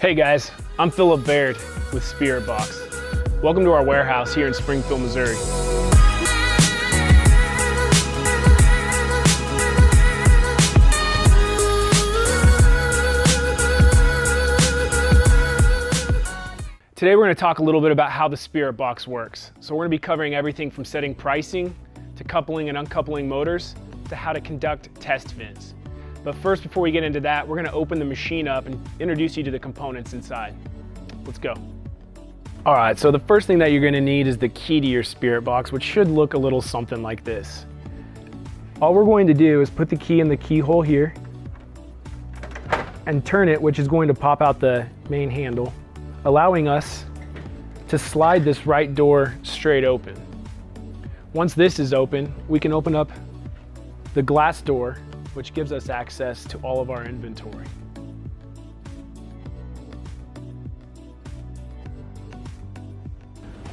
Hey guys, I'm Philip Baird with Spirit Box. Welcome to our warehouse here in Springfield, Missouri. Today we're going to talk a little bit about how the Spirit Box works. So we're going to be covering everything from setting pricing, to coupling and uncoupling motors, to how to conduct test vents. But first, before we get into that, we're going to open the machine up and introduce you to the components inside. Let's go. All right, so the first thing that you're going to need is the key to your Spirit Box, which should look a little something like this. All we're going to do is put the key in the keyhole here and turn it, which is going to pop out the main handle, allowing us to slide this right door straight open. Once this is open, we can open up the glass door, which gives us access to all of our inventory.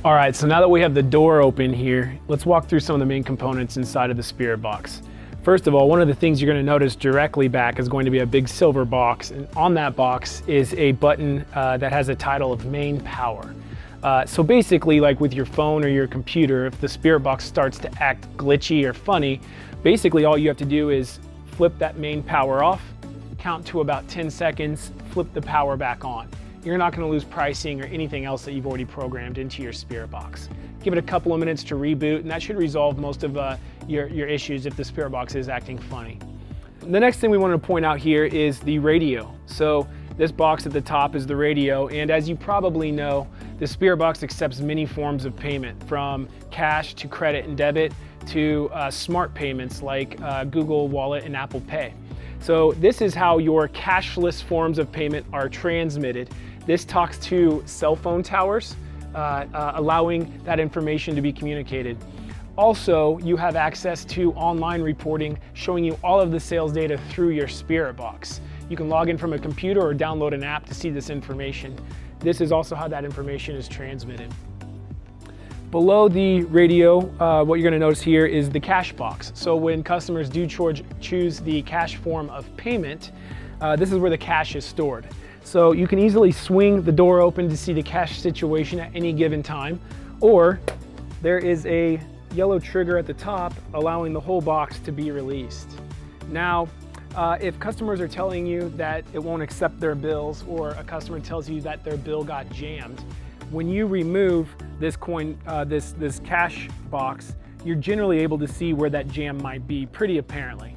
All right, so now that we have the door open here, let's walk through some of the main components inside of the Spirit Box. First of all, one of the things you're going to notice directly back is going to be a big silver box, and on that box is a button that has a title of Main Power. So basically, like with your phone or your computer, if the Spirit Box starts to act glitchy or funny, basically all you have to do is flip that main power off, count to about 10 seconds, flip the power back on. You're not going to lose pricing or anything else that you've already programmed into your Spirit Box. Give it a couple of minutes to reboot, and that should resolve most of your issues if the Spirit Box is acting funny. The next thing we wanted to point out here is the radio. So this box at the top is the radio, and as you probably know, the Spirit Box accepts many forms of payment, from cash to credit and debit to smart payments like Google Wallet and Apple Pay. So this is how your cashless forms of payment are transmitted. This talks to cell phone towers, allowing that information to be communicated. Also, you have access to online reporting showing you all of the sales data through your Spirit Box. You can log in from a computer or download an app to see this information. This is also how that information is transmitted. Below the radio, what you're going to notice here is the cash box. So when customers do choose the cash form of payment, this is where the cash is stored. So you can easily swing the door open to see the cash situation at any given time, or there is a yellow trigger at the top allowing the whole box to be released. Now, if customers are telling you that it won't accept their bills, or a customer tells you that their bill got jammed, when you remove this this cash box, you're generally able to see where that jam might be pretty apparently.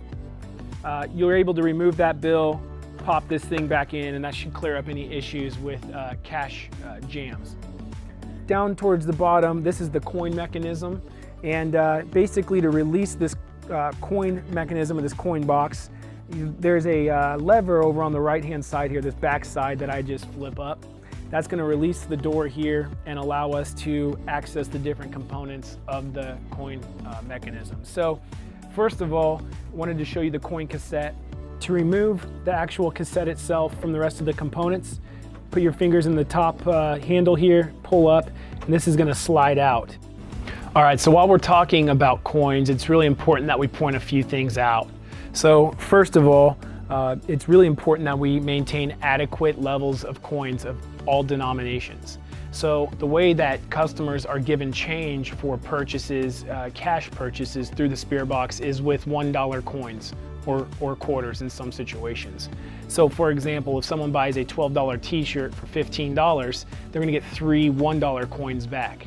You're able to remove that bill, pop this thing back in, and that should clear up any issues with cash jams. Down towards the bottom, this is the coin mechanism, and basically to release this coin mechanism of this coin box, there's a lever over on the right hand side here, this back side that I just flip up. That's going to release the door here and allow us to access the different components of the coin mechanism. So first of all, I wanted to show you the coin cassette. To remove the actual cassette itself from the rest of the components, put your fingers in the top handle here, pull up, and this is going to slide out. All right, so while we're talking about coins, it's really important that we point a few things out. So first of all, it's really important that we maintain adequate levels of coins of all denominations. So the way that customers are given change for purchases, cash purchases through the Spirit Box, is with $1 coins or quarters in some situations. So for example, if someone buys a $12 t-shirt for $15, they're going to get 3 $1 coins back.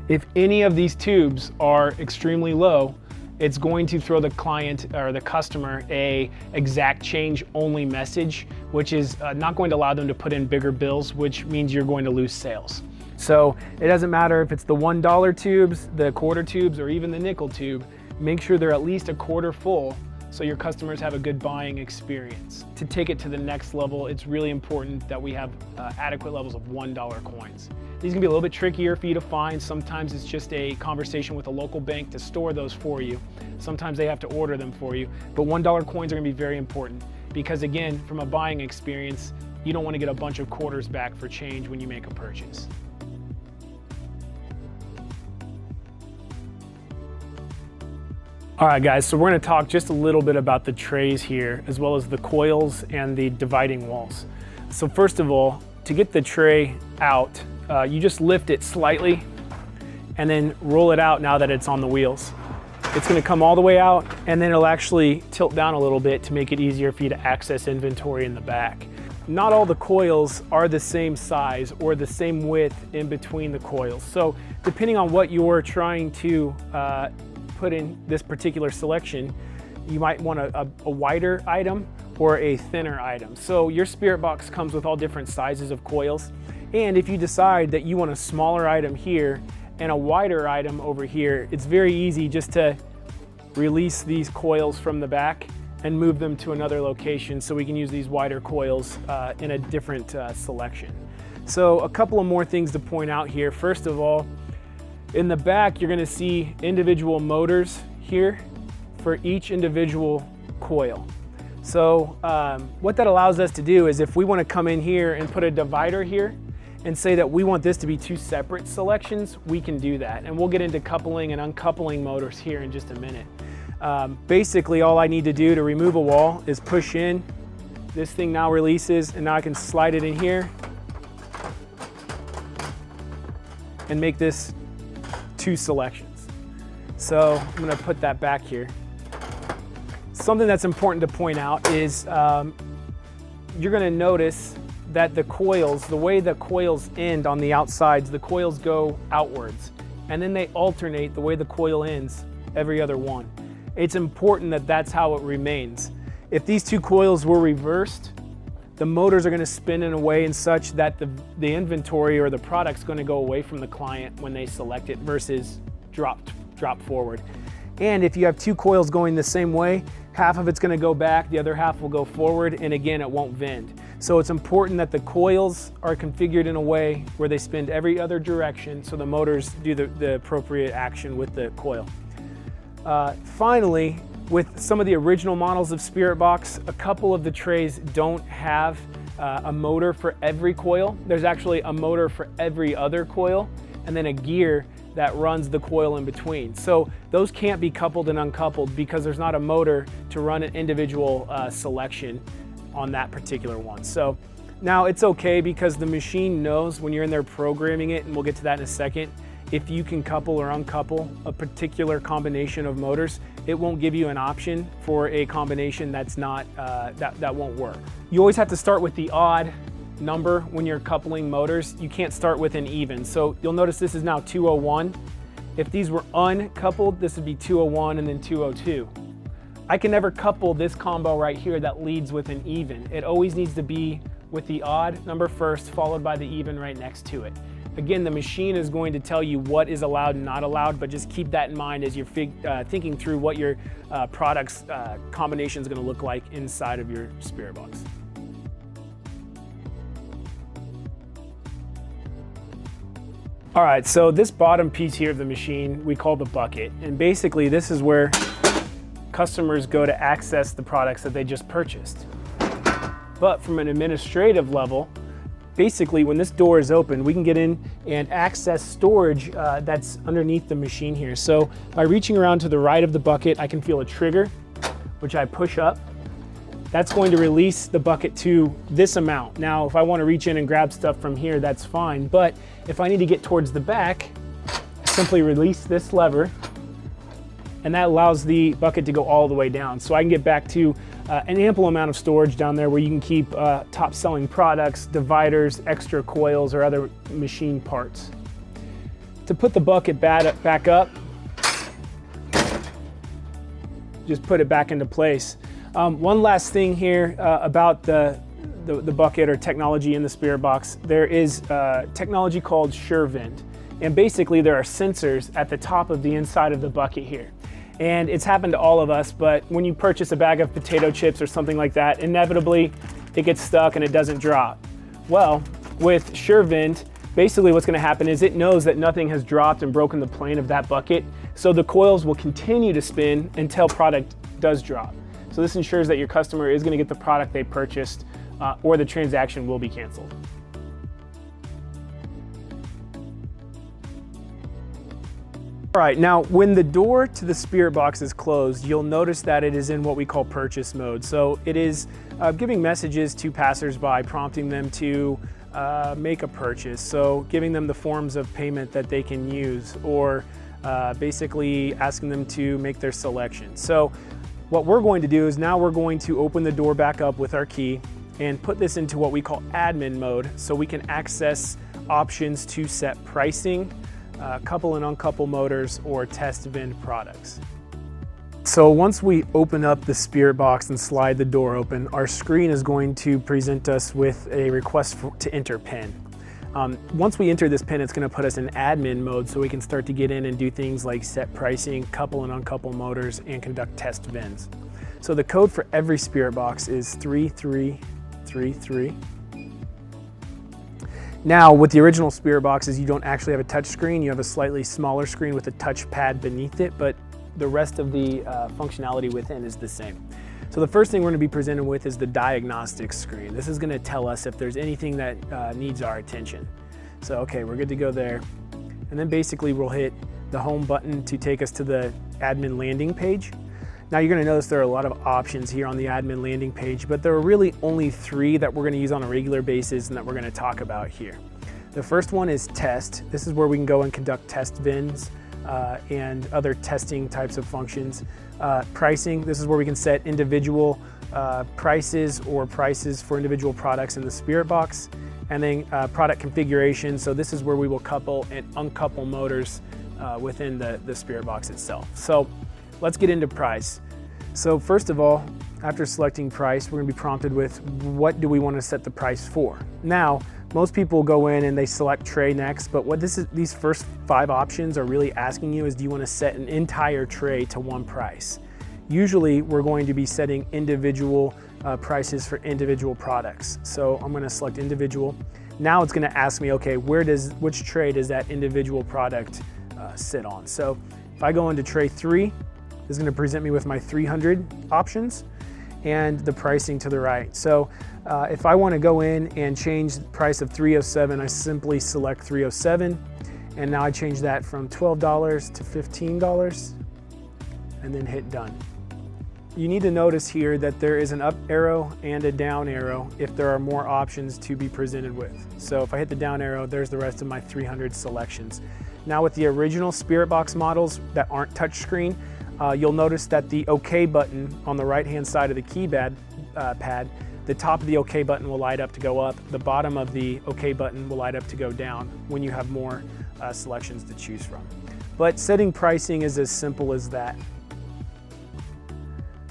If any of these tubes are extremely low, it's going to throw the client or the customer a exact change only message, which is not going to allow them to put in bigger bills, which means you're going to lose sales. So it doesn't matter if it's the $1 tubes, the quarter tubes, or even the nickel tube. Make sure they're at least a quarter full so your customers have a good buying experience. To take it to the next level, it's really important that we have adequate levels of $1 coins. These can be a little bit trickier for you to find. Sometimes it's just a conversation with a local bank to store those for you. Sometimes they have to order them for you. But $1 coins are going to be very important because, again, from a buying experience, you don't want to get a bunch of quarters back for change when you make a purchase. All right, guys, so we're going to talk just a little bit about the trays here, as well as the coils and the dividing walls. So first of all, to get the tray out, you just lift it slightly and then roll it out now that it's on the wheels. It's gonna come all the way out, and then it'll actually tilt down a little bit to make it easier for you to access inventory in the back. Not all the coils are the same size or the same width in between the coils. So depending on what you're trying to put in this particular selection, you might want a wider item or a thinner item. So your spirit box comes with all different sizes of coils. And if you decide that you want a smaller item here and a wider item over here, it's very easy just to release these coils from the back and move them to another location so we can use these wider coils in a different selection. So a couple of more things to point out here. First of all, in the back, you're gonna see individual motors here for each individual coil. So what that allows us to do is if we wanna come in here and put a divider here and say that we want this to be two separate selections, we can do that. And we'll get into coupling and uncoupling motors here in just a minute. Basically, all I need to do to remove a wall is push in. This thing now releases, and now I can slide it in here and make this two selections. So I'm gonna put that back here. Something that's important to point out is you're gonna notice that the coils, the way the coils end on the outsides, the coils go outwards, and then they alternate the way the coil ends every other one. It's important that that's how it remains. If these two coils were reversed, the motors are gonna spin in a way and such that the inventory or the product's gonna go away from the client when they select it versus drop forward. And if you have two coils going the same way, half of it's gonna go back, the other half will go forward, and again, it won't vend. So it's important that the coils are configured in a way where they spin every other direction so the motors do the appropriate action with the coil. Finally, with some of the original models of Spirit Box, a couple of the trays don't have a motor for every coil. There's actually a motor for every other coil, and then a gear that runs the coil in between. So those can't be coupled and uncoupled because there's not a motor to run an individual selection on that particular one. So now it's okay because the machine knows when you're in there programming it, and we'll get to that in a second, if you can couple or uncouple a particular combination of motors, it won't give you an option for a combination that's not, that won't work. You always have to start with the odd number when you're coupling motors. You can't start with an even. So you'll notice this is now 201. If these were uncoupled, this would be 201 and then 202. I can never couple this combo right here that leads with an even. It always needs to be with the odd number first, followed by the even right next to it. Again, the machine is going to tell you what is allowed and not allowed, but just keep that in mind as you're thinking through what your product's combination is going to look like inside of your Spirit Box. All right, so this bottom piece here of the machine we call the bucket, and basically this is where customers go to access the products that they just purchased. But from an administrative level, basically when this door is open, we can get in and access storage that's underneath the machine here. So by reaching around to the right of the bucket, I can feel a trigger, which I push up. That's going to release the bucket to this amount. Now, if I want to reach in and grab stuff from here, that's fine. But if I need to get towards the back, I simply release this lever, and that allows the bucket to go all the way down. So I can get back to an ample amount of storage down there where you can keep top selling products, dividers, extra coils, or other machine parts. To put the bucket back up, just put it back into place. One last thing here about the bucket or technology in the Spirit Box. There is technology called SureVend. And basically there are sensors at the top of the inside of the bucket here. And it's happened to all of us, but when you purchase a bag of potato chips or something like that, inevitably it gets stuck and it doesn't drop. Well, with SureVend, basically what's going to happen is it knows that nothing has dropped and broken the plane of that bucket, so the coils will continue to spin until product does drop. So this ensures that your customer is going to get the product they purchased or the transaction will be canceled. All right, now when the door to the Spirit Box is closed, you'll notice that it is in what we call purchase mode. So it is giving messages to passersby, prompting them to make a purchase. So giving them the forms of payment that they can use, or basically asking them to make their selection. So what we're going to do is now we're going to open the door back up with our key and put this into what we call admin mode, so we can access options to set pricing, couple and uncouple motors, or test vend products. So once we open up the spirit box and slide the door open, our screen is going to present us with a request to enter PIN. Once we enter this PIN, it's going to put us in admin mode, so we can start to get in and do things like set pricing, couple and uncouple motors, and conduct test vends. So the code for every spirit box is 3333. Now, with the original spirit boxes, you don't actually have a touch screen. You have a slightly smaller screen with a touch pad beneath it, but the rest of the functionality within is the same. So the first thing we're going to be presented with is the diagnostics screen. This is going to tell us if there's anything that needs our attention. So okay, we're good to go there. And then basically we'll hit the home button to take us to the admin landing page. Now you're going to notice there are a lot of options here on the admin landing page, but there are really only 3 that we're going to use on a regular basis and that we're going to talk about here. The first one is test. This is where we can go and conduct test vends and other testing types of functions. Pricing, this is where we can set individual prices or prices for individual products in the spirit box. And then product configuration, so this is where we will couple and uncouple motors within the spirit box itself. So let's get into price. So first of all, after selecting price, we're going to be prompted with what do we want to set the price for. Now, most people go in and they select tray next, but what these first 5 options are really asking you is, do you want to set an entire tray to one price? Usually we're going to be setting individual prices for individual products. So I'm going to select individual. Now it's going to ask me, okay, which tray does that individual product sit on? So if I go into tray 3, this is going to present me with my 300 options and the pricing to the right. So if I want to go in and change the price of 307, I simply select 307, and now I change that from $12 to $15 and then hit done. You need to notice here that there is an up arrow and a down arrow if there are more options to be presented with. So if I hit the down arrow, there's the rest of my 300 selections. Now with the original spirit box models that aren't touchscreen, you'll notice that the OK button on the right-hand side of the keypad pad, the top of the OK button will light up to go up, the bottom of the OK button will light up to go down when you have more selections to choose from. But setting pricing is as simple as that.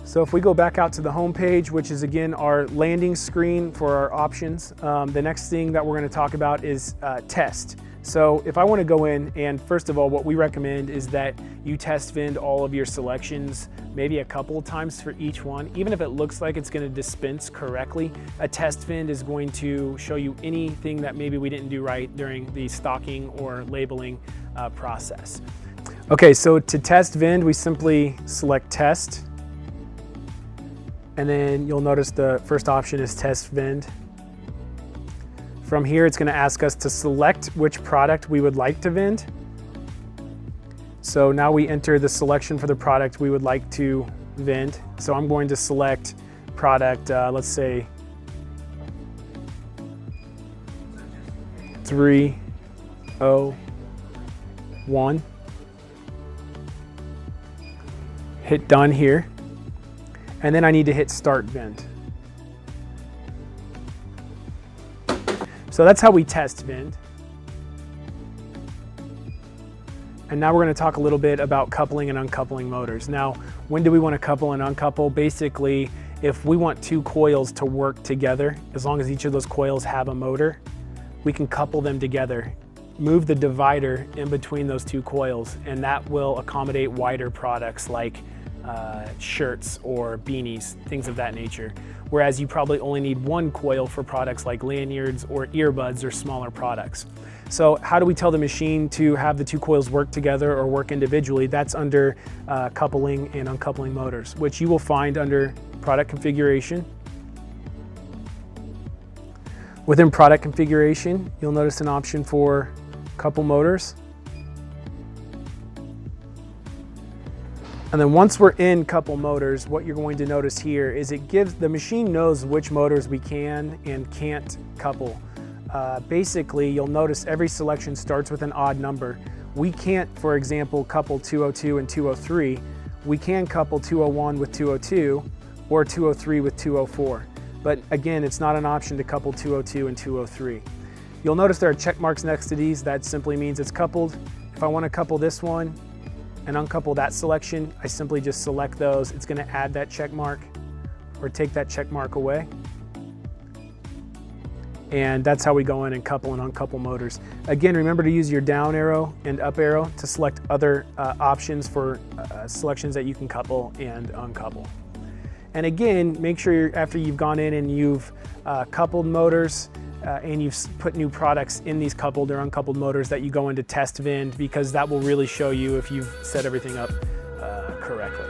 So if we go back out to the home page, which is again our landing screen for our options, the next thing that we're going to talk about is test. So if I want to go in, and first of all, what we recommend is that you test vend all of your selections, maybe a couple of times for each one. Even if it looks like it's going to dispense correctly, a test vend is going to show you anything that maybe we didn't do right during the stocking or labeling process. Okay, so to test vend, we simply select test, and then you'll notice the first option is test vend. From here, it's going to ask us to select which product we would like to vend. So now we enter the selection for the product we would like to vend. So I'm going to select product, let's say 301. Hit done here. And then I need to hit start vend. So that's how we test vend. And now we're going to talk a little bit about coupling and uncoupling motors. Now, when do we want to couple and uncouple? Basically, if we want 2 coils to work together, as long as each of those coils have a motor, we can couple them together, move the divider in between those 2 coils, and that will accommodate wider products like shirts or beanies, things of that nature. Whereas you probably only need 1 coil for products like lanyards or earbuds or smaller products. So how do we tell the machine to have the 2 coils work together or work individually? That's under coupling and uncoupling motors, which you will find under product configuration. Within product configuration, you'll notice an option for couple motors. And then once we're in couple motors, what you're going to notice here is the machine knows which motors we can and can't couple basically you'll notice every selection starts with an odd number. We can't, for example, couple 202 and 203. We can couple 201 with 202 or 203 with 204. But again, it's not an option to couple 202 and 203. You'll notice there are check marks next to these. That simply means it's coupled. If I want to couple this one and uncouple that selection, I simply just select those. It's going to add that check mark or take that check mark away. And that's how we go in and couple and uncouple motors. Again, remember to use your down arrow and up arrow to select other options for selections that you can couple and uncouple. And again, make sure after you've gone in and you've coupled motors and you've put new products in these coupled or uncoupled motors, that you go into test vend, because that will really show you if you've set everything up correctly.